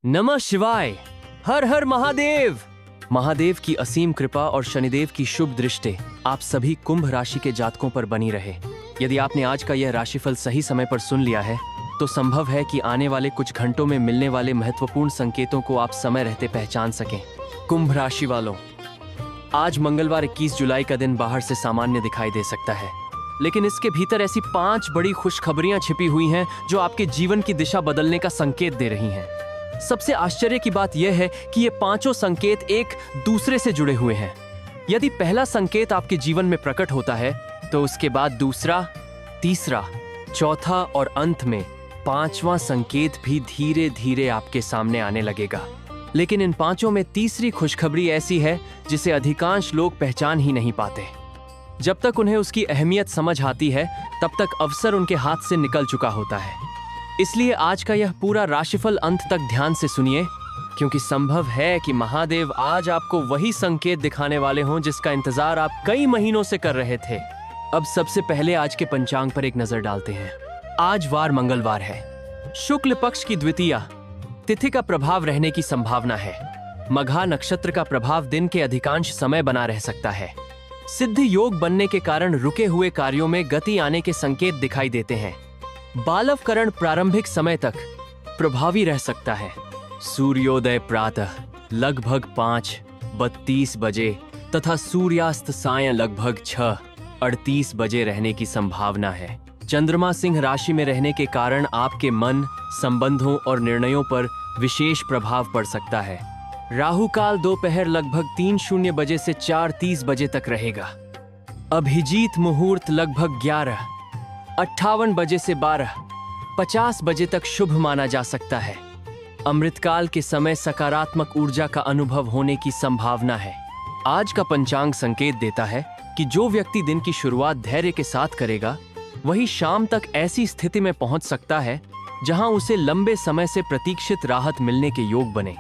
नमः शिवाय। हर हर महादेव। महादेव की असीम कृपा और शनिदेव की शुभ दृष्टि आप सभी कुंभ राशि के जातकों पर बनी रहे। यदि आपने आज का यह राशिफल सही समय पर सुन लिया है तो संभव है कि आने वाले कुछ घंटों में मिलने वाले महत्वपूर्ण संकेतों को आप समय रहते पहचान सकें। कुंभ राशि वालों, आज मंगलवार 21 जुलाई का दिन बाहर से सामान्य दिखाई दे सकता है, लेकिन इसके भीतर ऐसी 5 बड़ी खुशखबरियां छिपी हुई हैं जो आपके जीवन की दिशा बदलने का संकेत दे रही हैं। सबसे आश्चर्य की बात यह है कि ये पांचों संकेत एक दूसरे से जुड़े हुए हैं। यदि पहला संकेत आपके जीवन में प्रकट होता है तो उसके बाद दूसरा, तीसरा, चौथा और अंत में 5वां संकेत भी धीरे धीरे आपके सामने आने लगेगा। लेकिन इन पांचों में तीसरी खुशखबरी ऐसी है जिसे अधिकांश लोग पहचान ही नहीं पाते। जब तक उन्हें उसकी अहमियत समझ आती है तब तक अवसर उनके हाथ से निकल चुका होता है। इसलिए आज का यह पूरा राशिफल अंत तक ध्यान से सुनिए, क्योंकि संभव है कि महादेव आज आपको वही संकेत दिखाने वाले हों जिसका इंतजार आप कई महीनों से कर रहे थे। अब सबसे पहले आज के पंचांग पर एक नजर डालते हैं। आज वार मंगलवार है, शुक्ल पक्ष की द्वितीया तिथि का प्रभाव रहने की संभावना है। मघा नक्षत्र का प्रभाव दिन के अधिकांश समय बना रह सकता है। सिद्धि योग बनने के कारण रुके हुए कार्यों में गति आने के संकेत दिखाई देते हैं। बालवकरण प्रारंभिक समय तक प्रभावी रह सकता है। सूर्योदय प्रातः लगभग 5:32 बजे तथा सूर्यास्त सायं लगभग 6:38 बजे रहने की संभावना है। चंद्रमा सिंह राशि में रहने के कारण आपके मन, संबंधों और निर्णयों पर विशेष प्रभाव पड़ सकता है। राहु काल दोपहर लगभग 3:00 बजे से 4:30 बजे तक रहेगा। अभिजीत मुहूर्त लगभग 11:58 बजे से 12:50 बजे तक शुभ माना जा सकता है। अमृतकाल के समय सकारात्मक ऊर्जा का अनुभव होने की संभावना है। आज का पंचांग संकेत देता है कि जो व्यक्ति दिन की शुरुआत धैर्य के साथ करेगा वही शाम तक ऐसी स्थिति में पहुंच सकता है जहां उसे लंबे समय से प्रतीक्षित राहत मिलने के योग बने।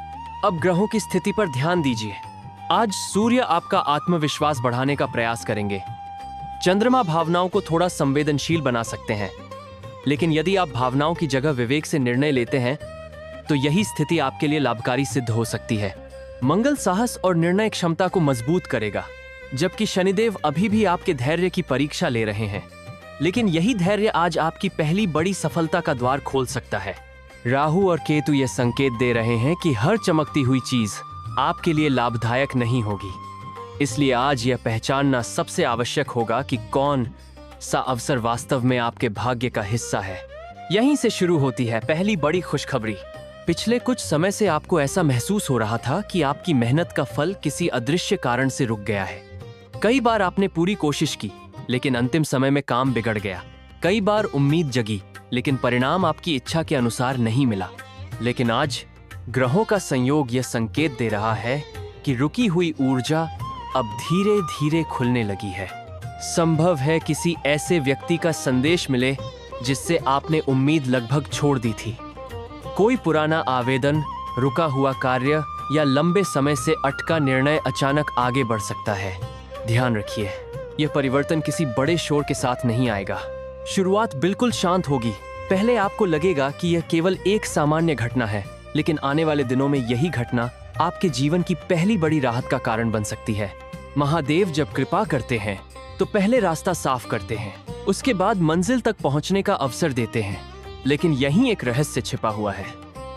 अब ग्रहों की स्थिति पर ध्यान दीजिए। आज सूर्य आपका आत्मविश्वास बढ़ाने का प्रयास करेंगे। चंद्रमा भावनाओं को थोड़ा संवेदनशील बना सकते हैं, लेकिन यदि आप भावनाओं की जगह विवेक से निर्णय लेते हैं तो यही स्थिति आपके लिए लाभकारी सिद्ध हो सकती है। मंगल साहस और निर्णय क्षमता को मजबूत करेगा, जबकि शनिदेव अभी भी आपके धैर्य की परीक्षा ले रहे हैं, लेकिन यही धैर्य आज आपकी पहली बड़ी सफलता का द्वार खोल सकता है। राहु और केतु ये संकेत दे रहे हैं कि हर चमकती हुई चीज आपके लिए लाभदायक नहीं होगी। इसलिए आज यह पहचानना सबसे आवश्यक होगा कि कौन सा अवसर वास्तव में आपके भाग्य का हिस्सा है। यहीं से शुरू होती है पहली बड़ी खुशखबरी। पिछले कुछ समय से आपको ऐसा महसूस हो रहा था कि आपकी मेहनत का फल किसी अदृश्य कारण से रुक गया है। कई बार आपने पूरी कोशिश की, लेकिन अंतिम समय में काम बिगड़ गया। कई बार उम्मीद जगी, लेकिन परिणाम आपकी इच्छा के अनुसार नहीं मिला। लेकिन आज ग्रहों का संयोग यह संकेत दे रहा है कि रुकी हुई ऊर्जा अब धीरे धीरे खुलने लगी है। संभव है किसी ऐसे व्यक्ति का संदेश मिले जिससे आपने उम्मीद लगभग छोड़ दी थी। कोई पुराना आवेदन, रुका हुआ कार्य या लंबे समय से अटका निर्णय अचानक आगे बढ़ सकता है। ध्यान रखिए, यह परिवर्तन किसी बड़े शोर के साथ नहीं आएगा। शुरुआत बिल्कुल शांत होगी। पहले आपको लगेगा कि यह केवल एक सामान्य घटना है, लेकिन आने वाले दिनों में यही घटना आपके जीवन की पहली बड़ी राहत का कारण बन सकती है। महादेव जब कृपा करते हैं तो पहले रास्ता साफ करते हैं, उसके बाद मंजिल तक पहुंचने का अवसर देते हैं। लेकिन यहीं एक रहस्य छिपा हुआ है।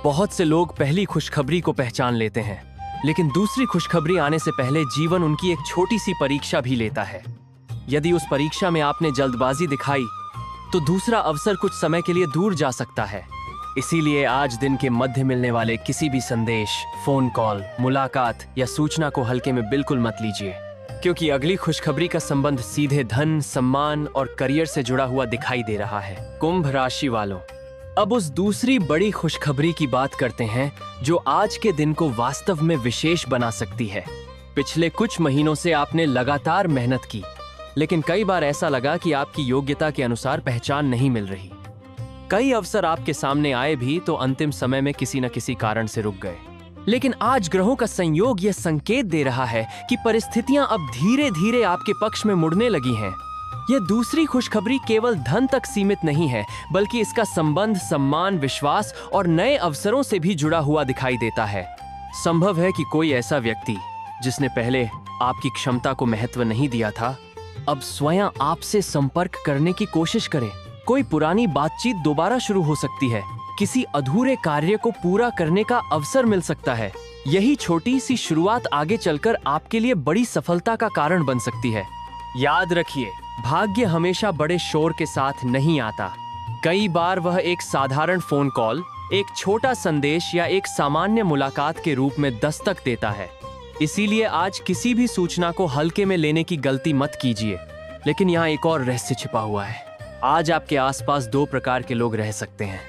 बहुत से लोग पहली खुशखबरी को पहचान लेते हैं, लेकिन दूसरी खुशखबरी आने से पहले जीवन उनकी एक छोटी सी परीक्षा भी लेता है। यदि उस परीक्षा में आपने जल्दबाजी दिखाई तो दूसरा अवसर कुछ समय के लिए दूर जा सकता है। इसीलिए आज दिन के मध्य मिलने वाले किसी भी संदेश, फोन कॉल, मुलाकात या सूचना को हल्के में बिल्कुल मत लीजिए, क्योंकि अगली खुशखबरी का संबंध सीधे धन, सम्मान और करियर से जुड़ा हुआ दिखाई दे रहा है। कुंभ राशि वालों, अब उस दूसरी बड़ी खुशखबरी की बात करते हैं जो आज के दिन को वास्तव में विशेष बना सकती है। पिछले कुछ महीनों से आपने लगातार मेहनत की, लेकिन कई बार ऐसा लगा कि आपकी योग्यता के अनुसार पहचान नहीं मिल रही। कई अवसर आपके सामने आए भी तो अंतिम समय में किसी न किसी कारण से रुक गए। लेकिन आज ग्रहों का संयोग यह संकेत दे रहा है कि परिस्थितियां अब धीरे धीरे आपके पक्ष में मुड़ने लगी हैं। यह दूसरी खुशखबरी केवल धन तक सीमित नहीं है, बल्कि इसका संबंध सम्मान, विश्वास और नए अवसरों से भी जुड़ा हुआ दिखाई देता है। संभव है कि कोई ऐसा व्यक्ति जिसने पहले आपकी क्षमता को महत्व नहीं दिया था, अब स्वयं आपसे संपर्क करने की कोशिश करे। कोई पुरानी बातचीत दोबारा शुरू हो सकती है, किसी अधूरे कार्य को पूरा करने का अवसर मिल सकता है। यही छोटी सी शुरुआत आगे चलकर आपके लिए बड़ी सफलता का कारण बन सकती है। याद रखिए, भाग्य हमेशा बड़े शोर के साथ नहीं आता। कई बार वह एक साधारण फोन कॉल, एक छोटा संदेश या एक सामान्य मुलाकात के रूप में दस्तक देता है। इसीलिए आज किसी भी सूचना को हल्के में लेने की गलती मत कीजिए। लेकिन यहाँ एक और रहस्य छिपा हुआ है। आज आपके आसपास दो प्रकार के लोग रह सकते हैं।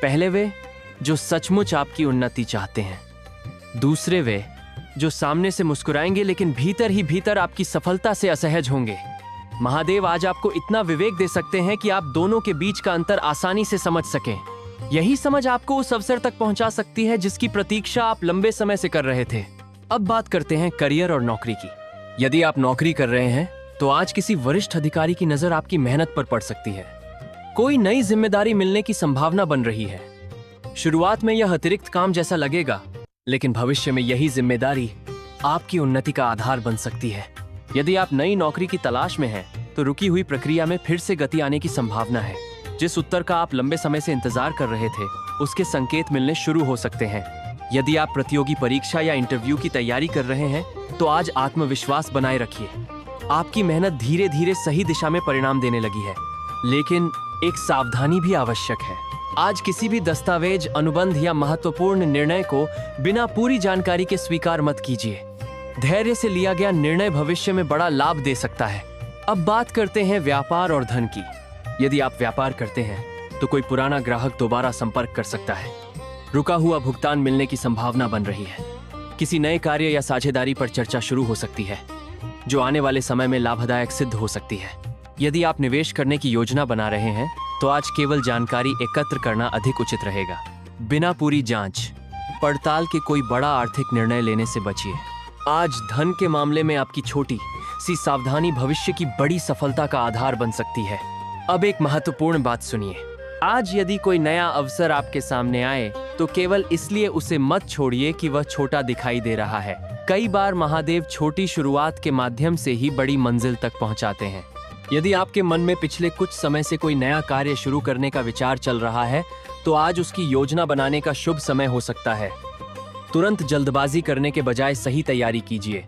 पहले वे जो सचमुच आपकी उन्नति चाहते हैं, दूसरे वे जो सामने से मुस्कुराएंगे लेकिन भीतर ही भीतर आपकी सफलता से असहज होंगे। महादेव आज आपको इतना विवेक दे सकते हैं कि आप दोनों के बीच का अंतर आसानी से समझ सकें। यही समझ आपको उस अवसर तक पहुंचा सकती है जिसकी प्रतीक्षा आप लंबे समय से कर रहे थे। अब बात करते हैं करियर और नौकरी की। यदि आप नौकरी कर रहे हैं तो आज किसी वरिष्ठ अधिकारी की नजर आपकी मेहनत पर पड़ सकती है। कोई नई जिम्मेदारी मिलने की संभावना बन रही है। शुरुआत में यह अतिरिक्त काम जैसा लगेगा, लेकिन भविष्य में यही जिम्मेदारी आपकी उन्नति का आधार बन सकती है। यदि आप नई नौकरी की तलाश में हैं, तो रुकी हुई प्रक्रिया में फिर से गति आने की संभावना है। जिस उत्तर का आप लंबे समय से इंतजार कर रहे थे, उसके संकेत मिलने शुरू हो सकते हैं। यदि आप प्रतियोगी परीक्षा या इंटरव्यू की तैयारी कर रहे हैं, तो आज आत्मविश्वास बनाए रखिए। आपकी मेहनत धीरे धीरे सही दिशा में परिणाम देने लगी है, लेकिन एक सावधानी भी आवश्यक है। आज किसी भी दस्तावेज, अनुबंध या महत्वपूर्ण निर्णय को बिना पूरी जानकारी के स्वीकार मत कीजिए। धैर्य से लिया गया निर्णय भविष्य में बड़ा लाभ दे सकता है। अब बात करते हैं व्यापार और धन की। यदि आप व्यापार करते हैं, तो कोई पुराना ग्राहक दोबारा संपर्क कर सकता है। रुका हुआ भुगतान मिलने की संभावना बन रही है। किसी नए कार्य या साझेदारी पर चर्चा शुरू हो सकती है, जो आने वाले समय में लाभदायक सिद्ध हो सकती है। यदि आप निवेश करने की योजना बना रहे हैं, तो आज केवल जानकारी एकत्र करना अधिक उचित रहेगा। बिना पूरी जांच पड़ताल के कोई बड़ा आर्थिक निर्णय लेने से बचिए। आज धन के मामले में आपकी छोटी सी सावधानी भविष्य की बड़ी सफलता का आधार बन सकती है। अब एक महत्वपूर्ण बात सुनिए। आज यदि कोई नया अवसर आपके सामने आए, तो केवल इसलिए उसे मत छोड़िए कि वह छोटा दिखाई दे रहा है। कई बार महादेव छोटी शुरुआत के माध्यम से ही बड़ी मंजिल तक पहुंचाते हैं। यदि आपके मन में पिछले कुछ समय से कोई नया कार्य शुरू करने का विचार चल रहा है, तो आज उसकी योजना बनाने का शुभ समय हो सकता है। तुरंत जल्दबाजी करने के बजाय सही तैयारी कीजिए,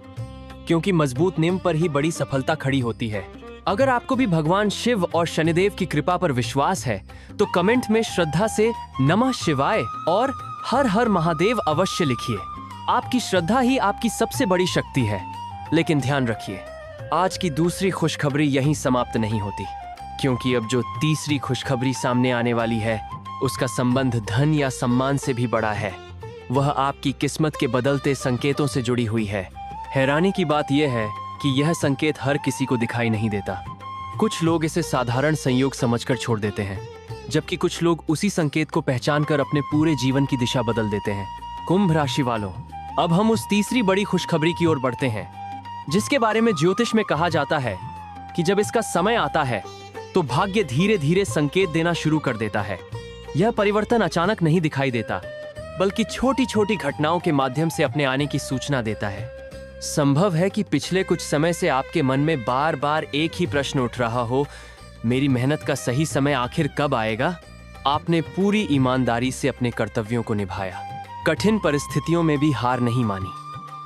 क्योंकि मजबूत नींव पर ही बड़ी सफलता खड़ी होती है। अगर आपको भी भगवान शिव और शनिदेव की कृपा पर विश्वास है, तो कमेंट में श्रद्धा से नमः शिवाय और हर हर महादेव अवश्य लिखिए। आपकी श्रद्धा ही आपकी सबसे बड़ी शक्ति है। लेकिन ध्यान रखिए, आज की दूसरी खुशखबरी यहीं समाप्त नहीं होती, क्योंकि अब जो तीसरी खुशखबरी सामने आने वाली है, उसका संबंध धन या सम्मान से भी बड़ा है। वह आपकी किस्मत के बदलते संकेतों से जुड़ी हुई है। हैरानी की बात यह है कि यह संकेत हर किसी को दिखाई नहीं देता। कुछ लोग इसे साधारण संयोग समझकर छोड़ देते हैं, जबकि कुछ लोग उसी संकेत को पहचानकर अपने पूरे जीवन की दिशा बदल देते हैं। कुंभ राशि वालों, अब हम उस तीसरी बड़ी खुशखबरी की ओर बढ़ते हैं, जिसके बारे में ज्योतिष में कहा जाता है कि जब इसका समय आता है, तो भाग्य धीरे धीरे संकेत देना शुरू कर देता है। यह परिवर्तन अचानक नहीं दिखाई देता, बल्कि छोटी छोटी घटनाओं के माध्यम से अपने आने की सूचना देता है। संभव है कि पिछले कुछ समय से आपके मन में बार बार एक ही प्रश्न उठ रहा हो, मेरी मेहनत का सही समय आखिर कब आएगा? आपने पूरी ईमानदारी से अपने कर्तव्यों को निभाया, कठिन परिस्थितियों में भी हार नहीं मानी,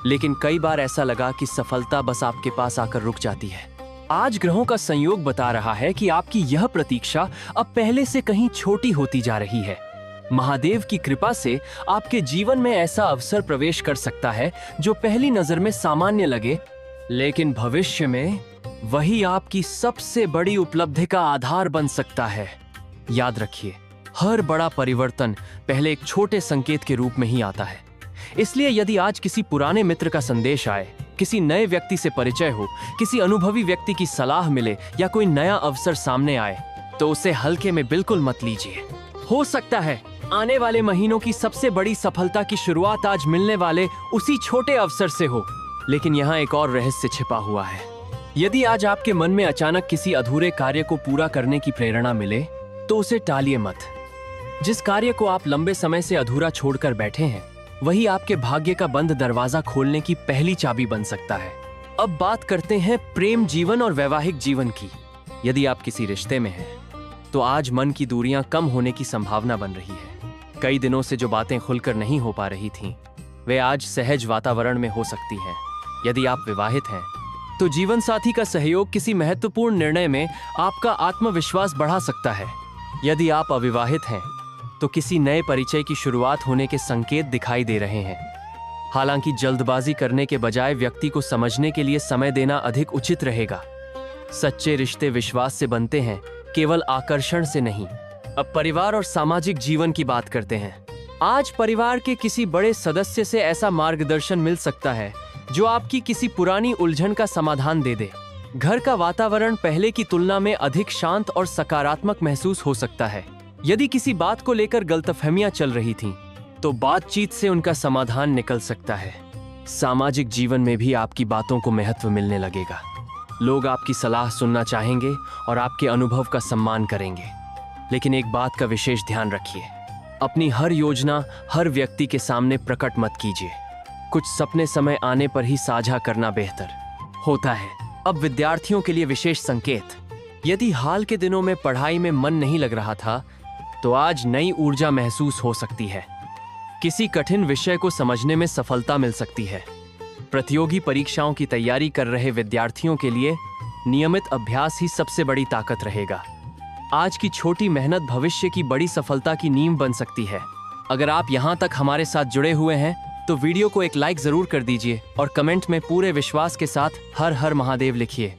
लेकिन कई बार ऐसा लगा कि सफलता बस आपके पास आकर रुक जाती है। आज ग्रहों का संयोग बता रहा है कि आपकी यह प्रतीक्षा अब पहले से कहीं छोटी होती जा रही है। महादेव की कृपा से आपके जीवन में ऐसा अवसर प्रवेश कर सकता है जो पहली नजर में सामान्य लगे, लेकिन भविष्य में वही आपकी सबसे बड़ी उपलब्धि का आधार बन सकता है। याद रखिए, हर बड़ा परिवर्तन पहले एक छोटे संकेत के रूप में ही आता है। इसलिए यदि आज किसी पुराने मित्र का संदेश आए, किसी नए व्यक्ति से परिचय हो, किसी अनुभवी व्यक्ति की सलाह मिले या कोई नया अवसर सामने आए, तो उसे हल्के में बिल्कुल मत लीजिए। हो सकता है आने वाले महीनों की सबसे बड़ी सफलता की शुरुआत आज मिलने वाले उसी छोटे अवसर से हो। लेकिन यहाँ एक और रहस्य छिपा हुआ है। यदि आज आपके मन में अचानक किसी अधूरे कार्य को पूरा करने की प्रेरणा मिले, तो उसे टालिए मत। जिस कार्य को आप लंबे समय से अधूरा छोड़कर बैठे हैं, वही आपके भाग्य का बंद दरवाजा खोलने की पहली चाबी बन सकता है। अब बात करते हैं प्रेम जीवन और वैवाहिक जीवन की। यदि आप किसी रिश्ते में हैं, तो आज मन की दूरियां कम होने की संभावना बन रही है। कई दिनों से जो बातें खुलकर नहीं हो पा रही थीं, वे आज सहज वातावरण में हो सकती हैं। यदि आप विवाहित हैं, तो जीवन साथी का सहयोग किसी महत्वपूर्ण निर्णय में आपका आत्मविश्वास बढ़ा सकता है। यदि आप अविवाहित हैं, तो किसी नए परिचय की शुरुआत होने के संकेत दिखाई दे रहे हैं। हालांकि जल्दबाजी करने के बजाय व्यक्ति को समझने के लिए समय देना अधिक उचित रहेगा। सच्चे रिश्ते विश्वास से बनते हैं, केवल आकर्षण से नहीं। अब परिवार और सामाजिक जीवन की बात करते हैं। आज परिवार के किसी बड़े सदस्य से ऐसा मार्गदर्शन मिल सकता है जो आपकी किसी पुरानी उलझन का समाधान दे दे। घर का वातावरण पहले की तुलना में अधिक शांत और सकारात्मक महसूस हो सकता है। यदि किसी बात को लेकर गलतफहमियां चल रही थीं, तो बातचीत से उनका समाधान निकल सकता है। सामाजिक जीवन में भी आपकी बातों को महत्व मिलने लगेगा। लोग आपकी सलाह सुनना चाहेंगे और आपके अनुभव का सम्मान करेंगे। लेकिन एक बात का विशेष ध्यान रखिए, अपनी हर योजना हर व्यक्ति के सामने प्रकट मत कीजिए। कुछ सपने समय आने पर ही साझा करना बेहतर होता है। अब विद्यार्थियों के लिए विशेष संकेत। यदि हाल के दिनों में पढ़ाई में मन नहीं लग रहा था, तो आज नई ऊर्जा महसूस हो सकती है। किसी कठिन विषय को समझने में सफलता मिल सकती है। प्रतियोगी परीक्षाओं की तैयारी कर रहे विद्यार्थियों के लिए नियमित अभ्यास ही सबसे बड़ी ताकत रहेगा। आज की छोटी मेहनत भविष्य की बड़ी सफलता की नींव बन सकती है। अगर आप यहाँ तक हमारे साथ जुड़े हुए हैं, तो वीडियो को एक लाइक जरूर कर दीजिए और कमेंट में पूरे विश्वास के साथ हर हर महादेव लिखिए।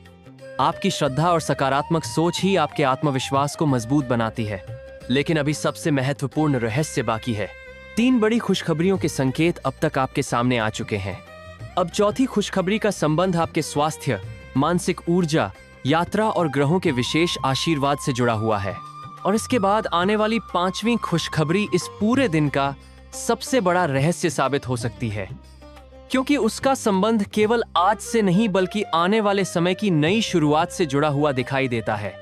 आपकी श्रद्धा और सकारात्मक सोच ही आपके आत्मविश्वास को मजबूत बनाती है। लेकिन अभी सबसे महत्वपूर्ण रहस्य बाकी है। 3 बड़ी खुशखबरियों के संकेत अब तक आपके सामने आ चुके हैं। अब चौथी खुशखबरी का संबंध आपके स्वास्थ्य, मानसिक ऊर्जा, यात्रा और ग्रहों के विशेष आशीर्वाद से जुड़ा हुआ है। और इसके बाद आने वाली 5वीं खुशखबरी इस पूरे दिन का सबसे बड़ा रहस्य साबित हो सकती है, क्योंकि उसका संबंध केवल आज से नहीं बल्कि आने वाले समय की नई शुरुआत से जुड़ा हुआ दिखाई देता है।